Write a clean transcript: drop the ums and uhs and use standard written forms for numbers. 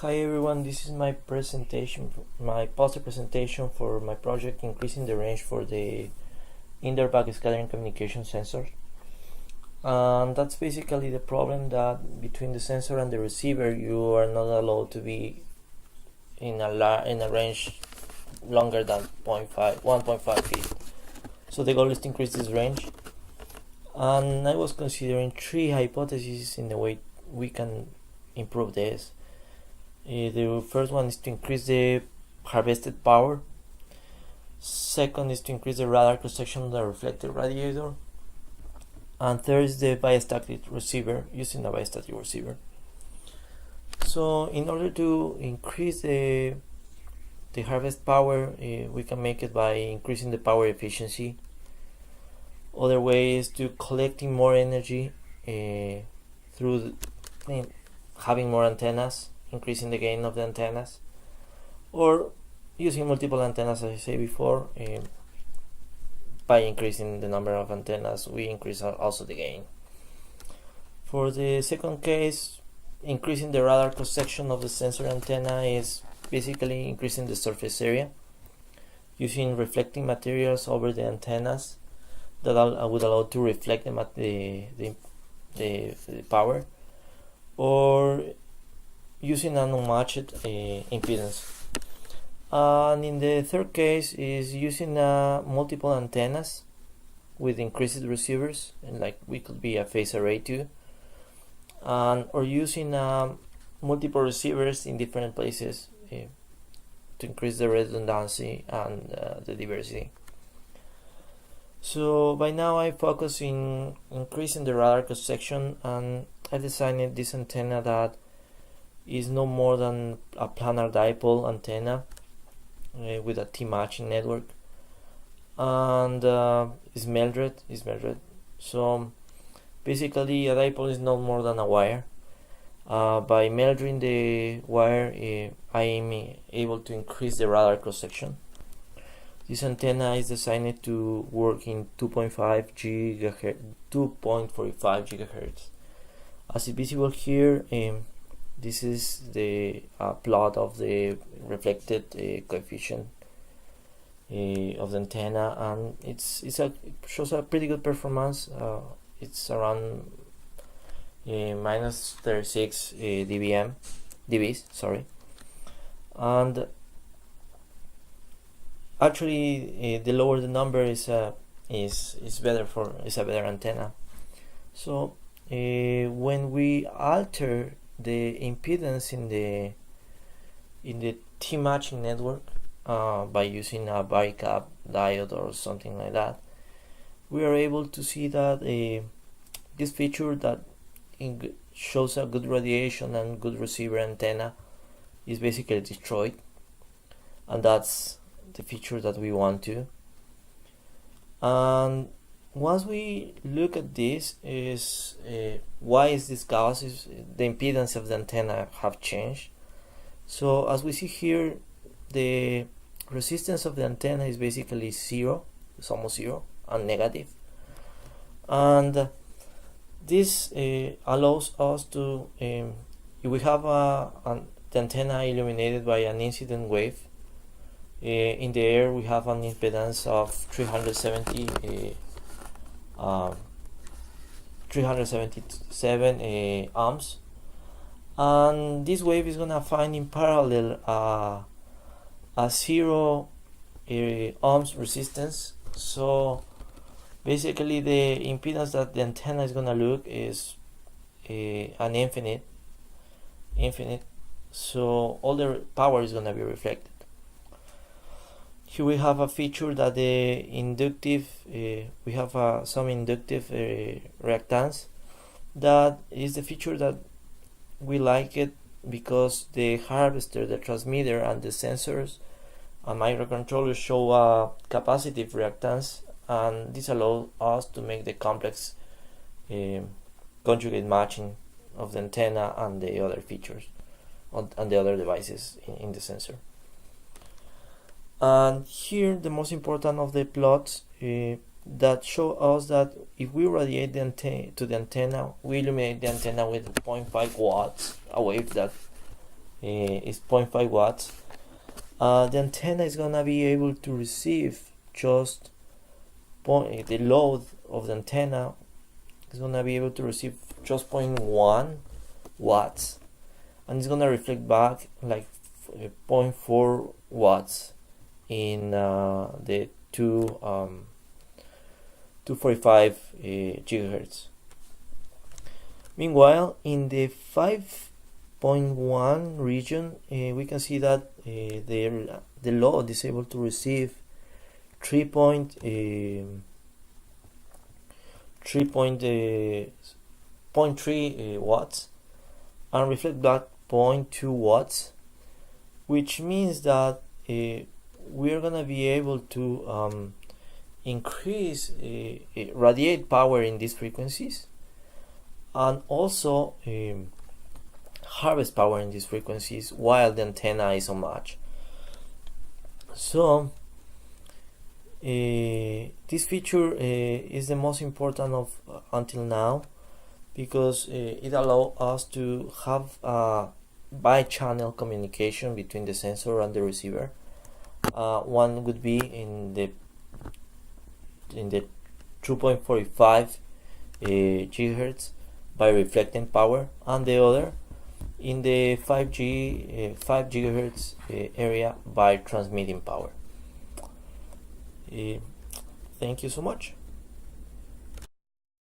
Hi everyone, this is my presentation, my poster presentation for my project increasing the range for the indoor backscattering communication sensor. And that's basically the problem, that between the sensor and the receiver you are not allowed to be in a range longer than 1.5 feet. So the goal is to increase this range. And I was considering three hypotheses in the way we can improve this. The first one is to increase the harvested power. Second is to increase the radar cross-section of the reflected radiator. And third is the biostatic receiver, using a biostatic receiver. So in order to increase the harvest power, we can make it by increasing the power efficiency. Other way is to collecting more energy through having more antennas, increasing the gain of the antennas, or using multiple antennas, as I said before. By increasing the number of antennas, we increase also the gain. For the second case, increasing the radar cross-section of the sensor antenna is basically increasing the surface area, using reflecting materials over the antennas that would allow to reflect them at the power, or using an unmatched impedance. And in the third case is using multiple antennas with increased receivers, and like we could be a phase array too, or using multiple receivers in different places to increase the redundancy and the diversity. So by now I focus in increasing the radar cross section, and I designed this antenna that is no more than a planar dipole antenna with a T-matching network, and is melded. So basically a dipole is no more than a wire. By melding the wire, I am able to increase the radar cross section. This antenna is designed to work in 2.45 GHz. As is visible here, this is the plot of the reflected coefficient of the antenna, and it shows a pretty good performance. It's around minus 36 dBs, sorry, and actually the lower the number is better is a better antenna. So when we alter the impedance in the T-matching network by using a BiCAP diode or something like that, we are able to see that this feature that shows a good radiation and good receiver antenna is basically destroyed, and that's the feature that we want to. And once we look at this, is why is this cause? Is the impedance of the antenna have changed? So as we see here, the resistance of the antenna is basically zero. It's almost zero and negative, and this allows us to, if we have the antenna illuminated by an incident wave, in the air we have an impedance of 377 ohms, and this wave is gonna find in parallel a 0 ohms resistance. So basically the impedance that the antenna is gonna look is an infinite, so all the power is gonna be reflected. Here we have a feature that the inductive, we have some inductive reactance. That is the feature that we like it because the harvester, the transmitter, and the sensors and microcontrollers show a capacitive reactance, and this allows us to make the complex conjugate matching of the antenna and the other features and the other devices in the sensor. And here the most important of the plots that show us that if we radiate the antenna to the antenna, we illuminate the antenna with 0.5 watts, a wave that is 0.5 watts. The antenna is gonna be able to receive just the load of the antenna is gonna be able to receive just 0.1 watts, and it's gonna reflect back like 0.4 watts in the 245 gigahertz. Meanwhile, in the 5.1 region, we can see that the load is able to receive 0.3 watts and reflect back 0.2 watts, which means that we're gonna be able to increase radiate power in these frequencies, and also harvest power in these frequencies while the antenna is unmatched. So this feature is the most important of until now, because it allows us to have bi-channel communication between the sensor and the receiver. One would be in the 2.45 gigahertz by reflecting power, and the other in the 5 gigahertz area by transmitting power. Thank you so much.